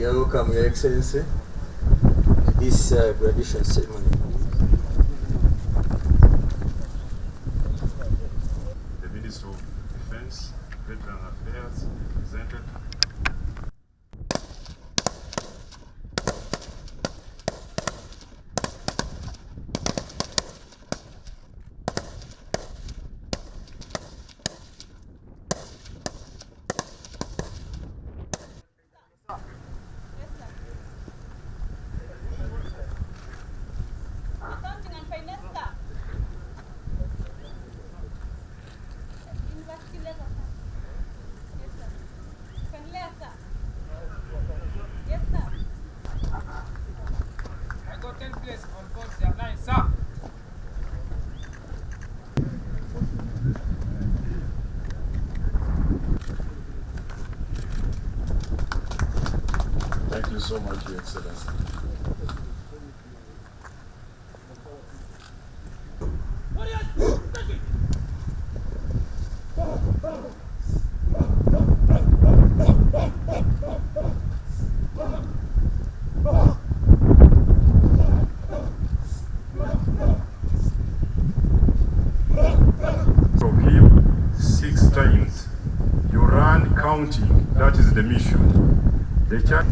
You're welcome, Your Excellency, this graduation ceremony. The Minister of Defense, Veteran Affairs, presented. Thank you so much, Your Excellency. From him 6 times. You run counting, that is the mission. The church.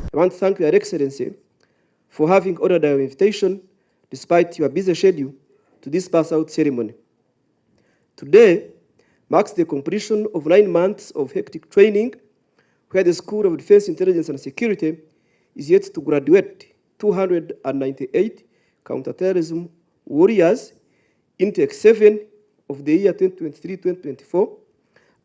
I want to thank Your Excellency for having ordered our invitation despite your busy schedule to this pass-out ceremony. Today marks the completion of 9 months of hectic training where the School of Defense, Intelligence and Security is yet to graduate 298 counterterrorism warriors, intake 7 of the year 2023-2024,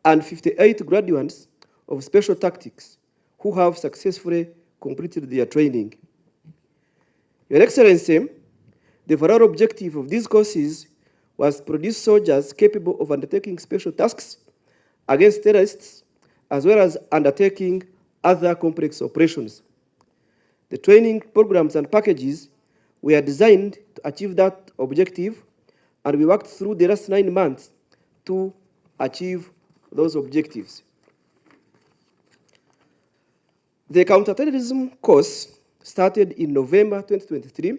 and 58 graduates of special tactics who have successfully completed their training. Your Excellency, the overall objective of these courses was to produce soldiers capable of undertaking special tasks against terrorists, as well as undertaking other complex operations. The training programs and packages were designed to achieve that objective, and we worked through the last 9 months to achieve those objectives. The counterterrorism course started in November 2023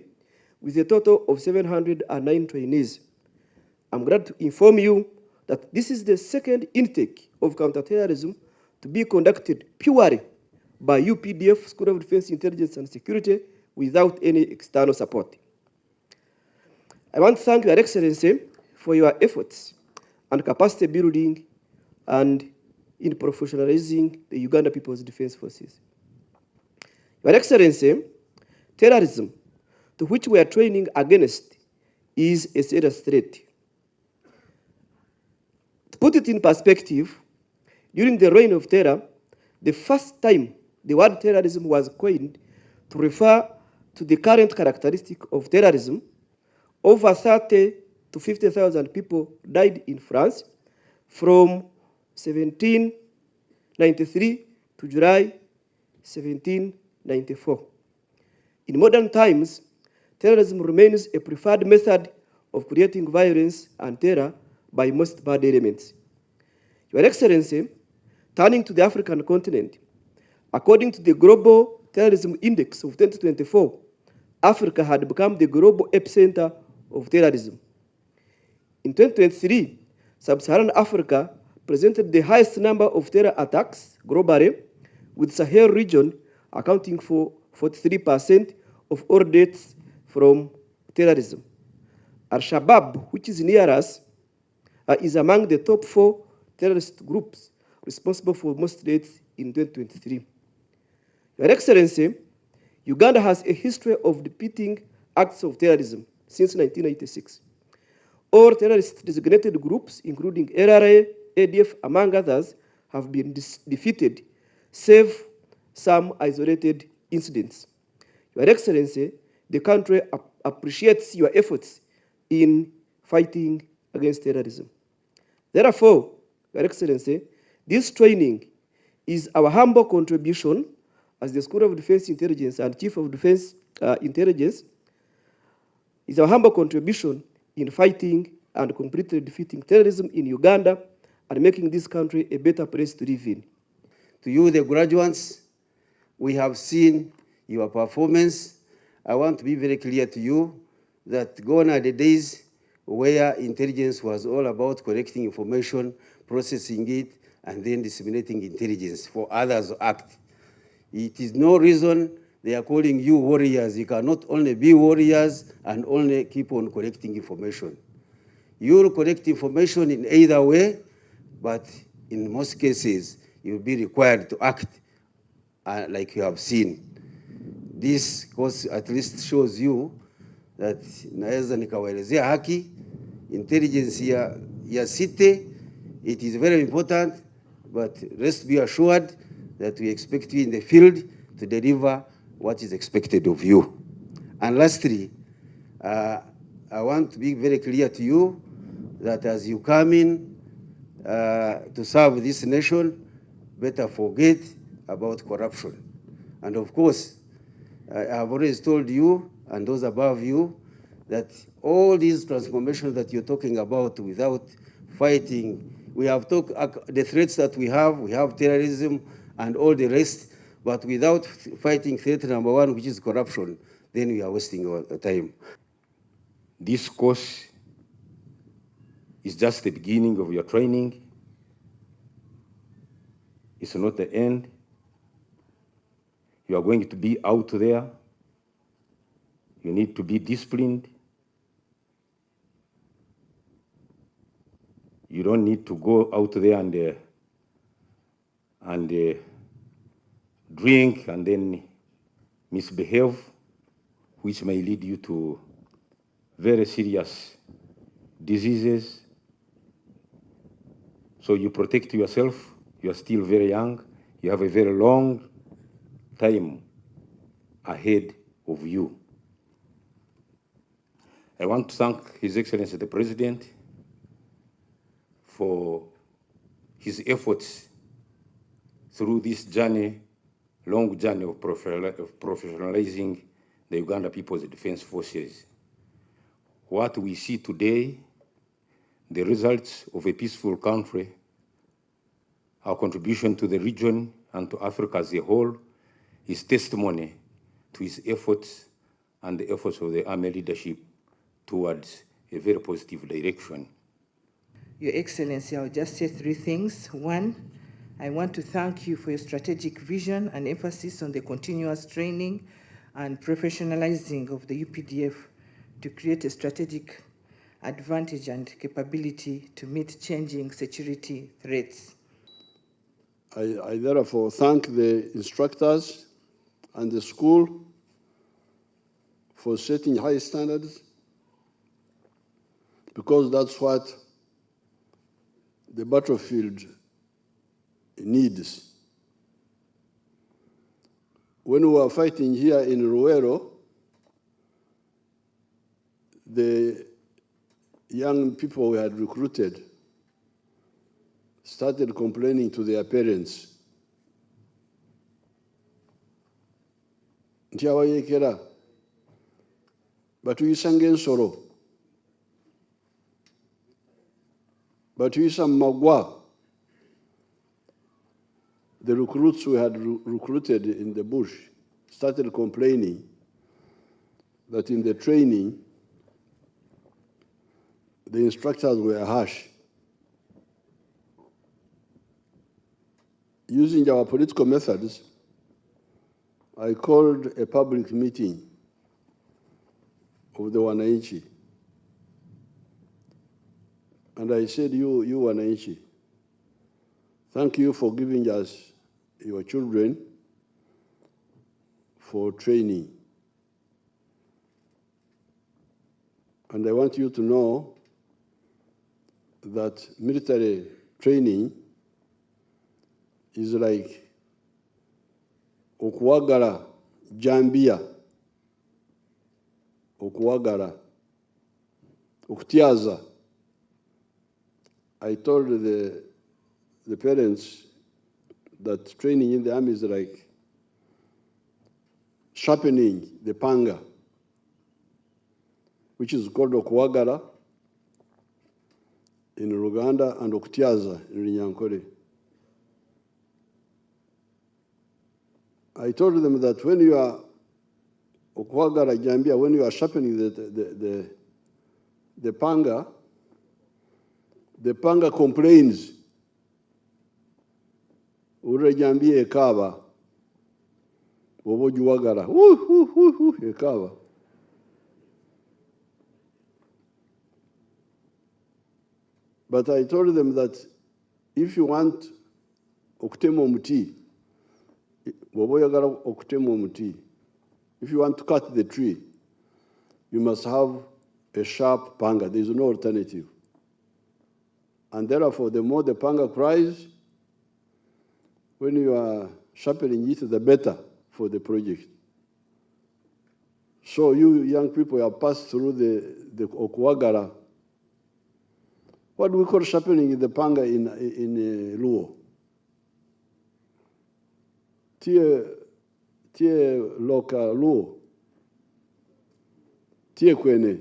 with a total of 709 trainees. I'm glad to inform you that this is the second intake of counterterrorism to be conducted purely by UPDF, School of Defense, Intelligence and Security, without any external support. I want to thank Your Excellency for your efforts and capacity building and in professionalizing the Uganda People's Defense Forces. Your Excellency, terrorism, to which we are training against, is a serious threat. To put it in perspective, during the reign of terror, the first time the word terrorism was coined to refer to the current characteristic of terrorism, over 30 to 50,000 people died in France from 1793 to July 1794. In modern times, terrorism remains a preferred method of creating violence and terror by most bad elements. Your Excellency, turning to the African continent, according to the Global Terrorism Index of 2024, Africa had become the global epicenter of terrorism. In 2023, Sub-Saharan Africa presented the highest number of terror attacks globally, with Sahel region accounting for 43% of all deaths from terrorism. Al-Shabaab, which is near us, is among the top 4 terrorist groups responsible for most deaths in 2023. Your Excellency, Uganda has a history of defeating acts of terrorism since 1996. All terrorist-designated groups, including LRA, ADF, among others, have been defeated, save some isolated incidents. Your Excellency, the country appreciates your efforts in fighting against terrorism. Therefore, Your Excellency, this training is our humble contribution as the School of Defense Intelligence and Chief of Defense Intelligence, is our humble contribution in fighting and completely defeating terrorism in Uganda and making this country a better place to live in. To you, the graduates, we have seen your performance. I want to be very clear to you that gone are the days where intelligence was all about collecting information, processing it, and then disseminating intelligence for others to act. It is no reason they are calling you warriors. You cannot only be warriors and only keep on collecting information. You will collect information in either way, but in most cases, you'll be required to act like you have seen. This course at least shows you that naweza nikawaelezea haki, intelligence ya city, it is very important, but rest be assured that we expect you in the field to deliver what is expected of you. And lastly, I want to be very clear to you that as you come in to serve this nation, better forget about corruption. And of course, I have always told you and those above you that all these transformations that you're talking about without fighting, we have talked the threats that we have terrorism and all the rest, but without fighting threat number 1, which is corruption, then we are wasting our time. This course is just the beginning of your training. It's not the end. You are going to be out there. You need to be disciplined. You don't need to go out there and drink and then misbehave, which may lead you to very serious diseases. So you protect yourself. You are still very young. You have a very long time ahead of you. I want to thank His Excellency the President for his efforts through this journey, long journey of professionalizing the Uganda People's Defense Forces. What we see today, the results of a peaceful country, our contribution to the region and to Africa as a whole, is testimony to his efforts and the efforts of the Army leadership towards a very positive direction. Your Excellency, I'll just say 3 things. 1, I want to thank you for your strategic vision and emphasis on the continuous training and professionalizing of the UPDF to create a strategic advantage and capability to meet changing security threats. I therefore thank the instructors and the school for setting high standards, because that's what the battlefield needs. When we were fighting here in Ruero, the young people we had recruited started complaining to their parents. Ntiawayekera batuyisa ng'ensolo, batuyisa mu magwa. The recruits we had recruited in the bush started complaining that in the training, the instructors were harsh. Using our political methods, I called a public meeting of the Wananchi. And I said, you Wananchi, thank you for giving us your children for training. And I want you to know that military training is like okuwagala jambia, okuwagala, okutyaza. I told the parents that training in the army is like sharpening the panga, which is called okuwagala in Uganda and okutyaza in Runyankore. I told them that when you are okuwagala jambia, when you are sharpening the panga complains. Ure jambia ekaba, wobo juwagala, ekaba. But I told them that if you want okutema omuti, wobo yagala okutema omuti, if you want to cut the tree, you must have a sharp panga. There is no alternative. And therefore, the more the panga cries, when you are sharpening it, the better for the project. So you young people have passed through the okuwagala. What do we call sharpening the panga in Luo? Tie loka Luo. Tie kwene.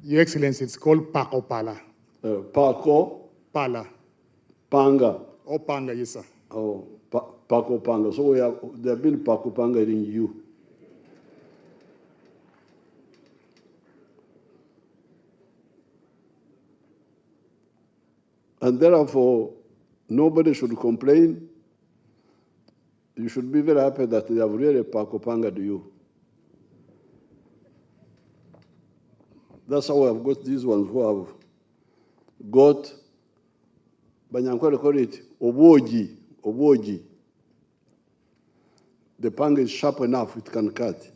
Your Excellency, it's called Pako Pala. Pako? Pala. Panga. Oh, Panga, yes, sir. Oh, Pako Panga. So there have been Pako Panga in you. And therefore, nobody should complain. You should be very happy that they have really Pako Panga to you. That's how we have got these ones who have got, Banyankole call it oboji. The panga is sharp enough, it can cut.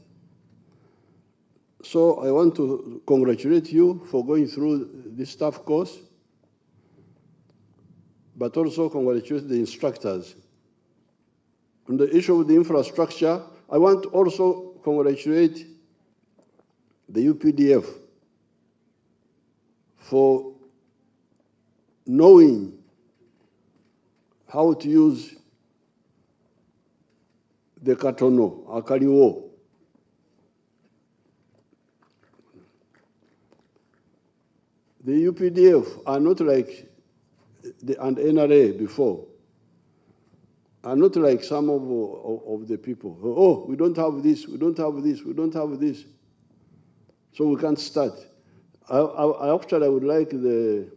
So I want to congratulate you for going through this tough course, but also congratulate the instructors. On the issue of the infrastructure, I want to also congratulate the UPDF for knowing how to use the katono, akaliwo. The UPDF are not like the NRA before, are not like some of the people. Oh, we don't have this, we don't have this, we don't have this. So we can't start. Actually, I would like the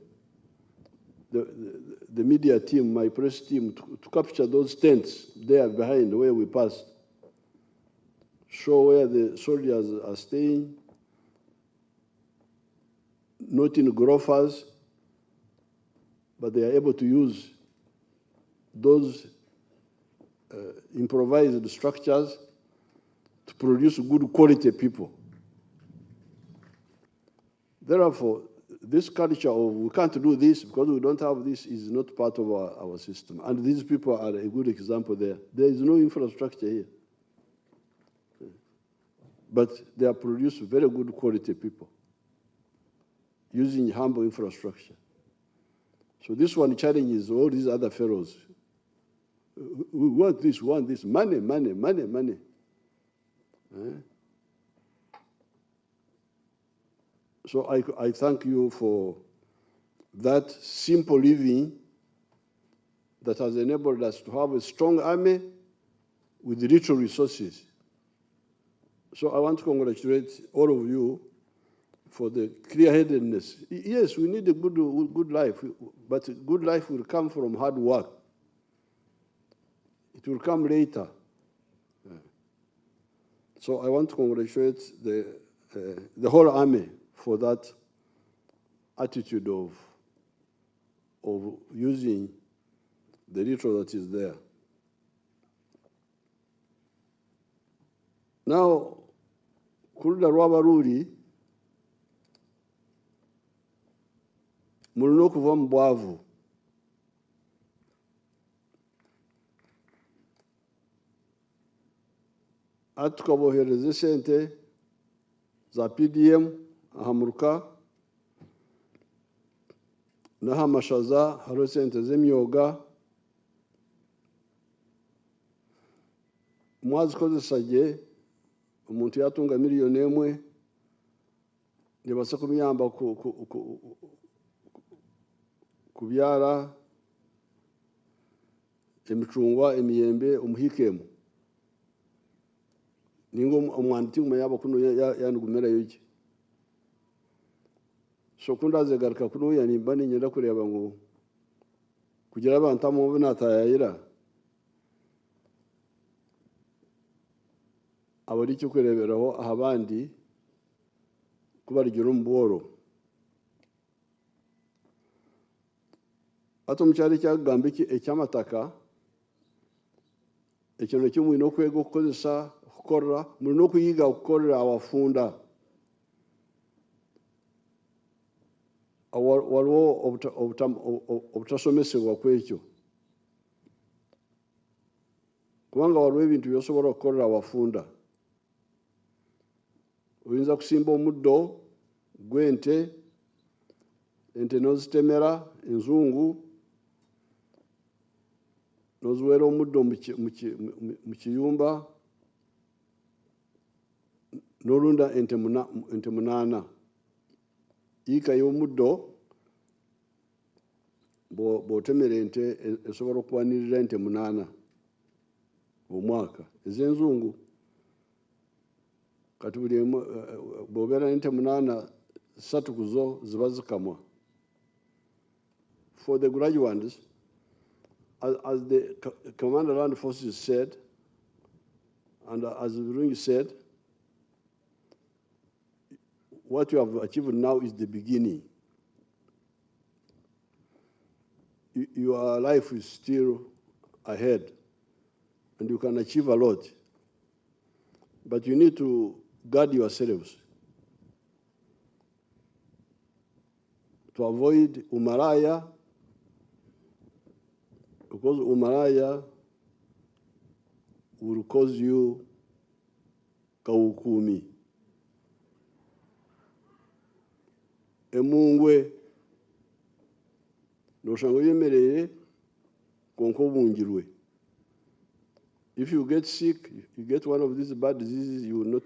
media team, my press team, to capture those tents there behind where we passed. show where the soldiers are staying, not in grofers, but they are able to use those improvised structures to produce good quality people. Therefore, this culture of we can't do this because we don't have this is not part of our system. And these people are a good example there. There is no infrastructure here. But they have produced very good quality people using humble infrastructure. So this one challenges all these other fellows. We want this, money, money, money, money. So I thank you for that simple living that has enabled us to have a strong army with little resources. So I want to congratulate all of you for the clear-headedness. Yes, we need a good life, but good life will come from hard work. It will come later. So I want to congratulate the whole army for that attitude of using the little that is there. Now, kulda rwabaruri mulino kuva mu bwavu. Ati tukabohereza sente za PDM ahamuruka naho amashaza hariho sente z'emyoga mwazikozesagye omuntu yatunga miliyoni emwe nibasa kumuyamba kubyara emicungwa emiyembe omuhikemu ningo omwanti umayaba kuno yanugumera yuki so kundaze garuka kuno yanimba ninyenda kureba ngo kugira abantu amu natayayira abari cyo kureberaho abandi kubarigiro mboro ato mucyari cyagamba iki ecyamataka ekintu kimwe no kwego kukozesa gukora muri no kuyiga gukorera abafunda waliwo obutasomesebwa kwekyo kubanga waliwo ebintu byosobola okukolera abafunda oyinza kusimba omuddo gw'ente ente nozitemera enzungu noziwera omuddo mu kiyumba n'olunda ente munana ika y'omuddo bw'otemera ente esobola okuwanirira ente munana omwaka ez'enzungu kati buli bw'obeera ente munana 3 kuzo ziba zikamwa. For the graduates, as the Commander of Land Forces said, and as Virungi said, what you have achieved now is the beginning. Your life is still ahead, and you can achieve a lot. But you need to guard yourselves to avoid umaraya, because umaraya will cause you kawukumi. Emungwe noshango yemereye konko bungirwe. If you get sick, you get one of these bad diseases, you will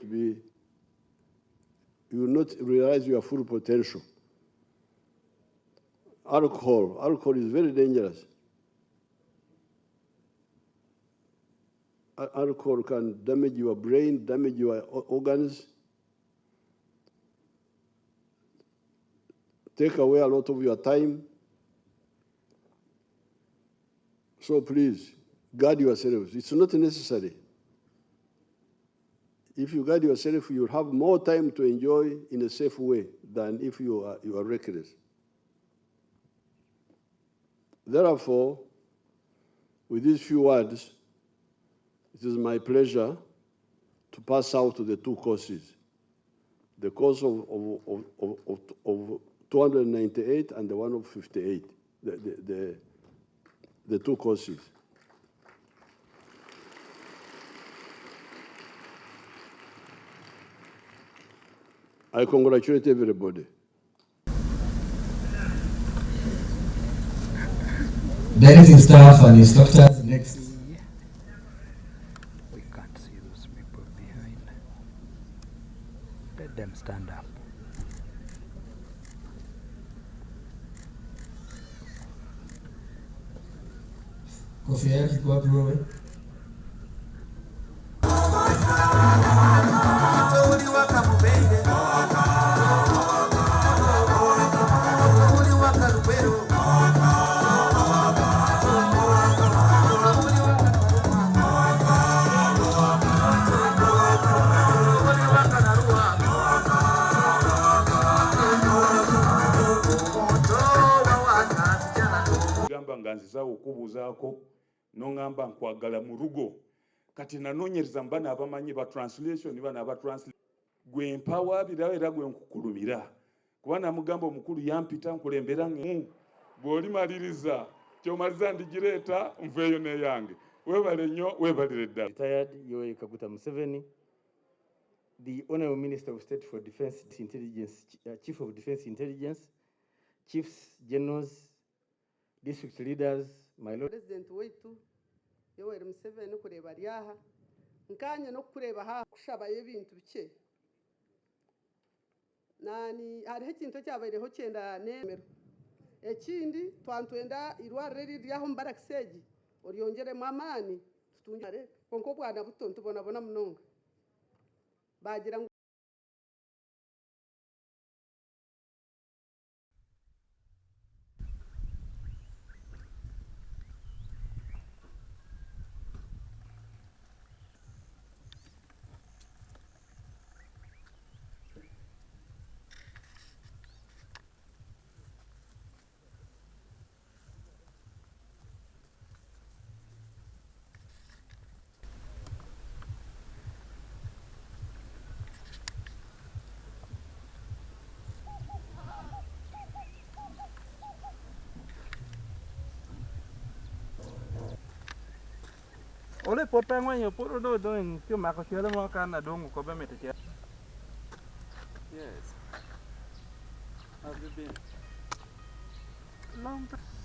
not realize your full potential. Alcohol is very dangerous. Alcohol can damage your brain, damage your organs, take away a lot of your time. So please, guard yourselves. It's not necessary. if you guide yourself, you'll have more time to enjoy in a safe way than if you are reckless. Therefore, with these few words, it is my pleasure to pass out the two courses, the course of 298 and the one of 58, the two courses. I congratulate everybody. Directing staff and instructors next. We can't see those people behind. Let them stand up. Kofia yake iko wapi wewe? Gamba nganziza okubuzaako nongamba nkwagala mu rugo kati nanonyereza mbana abamanyi ba translation bana aba translate gwe empower birawo era gwe nkukulumira kuba namugamba omukulu yampita nkulembera bw'oli maliriza kyomaliza ndigireeta nveeyo neyange webale nnyo webalire ddala. Retired Yoweri Kaguta Museveni, the Honorable Minister of State for Defense Intelligence, Chief of Defense Intelligence, Chiefs, Generals, District Leaders, my Lord. President wetu Yoweri Museveni kureba ryaha nkanye no kureba ha kushabaye ibintu bike nani hariho ikintu cyabayeho cyenda nemero ekindi twantwenda irware ryaho mbarakiseji oriyongere mu amani tutungare konko bwana buto tubona munonga bagira Ole potangwa yo puro do en kyo makosiala mo kana dongo ko bemete ya. Yes. Have you been? Long time.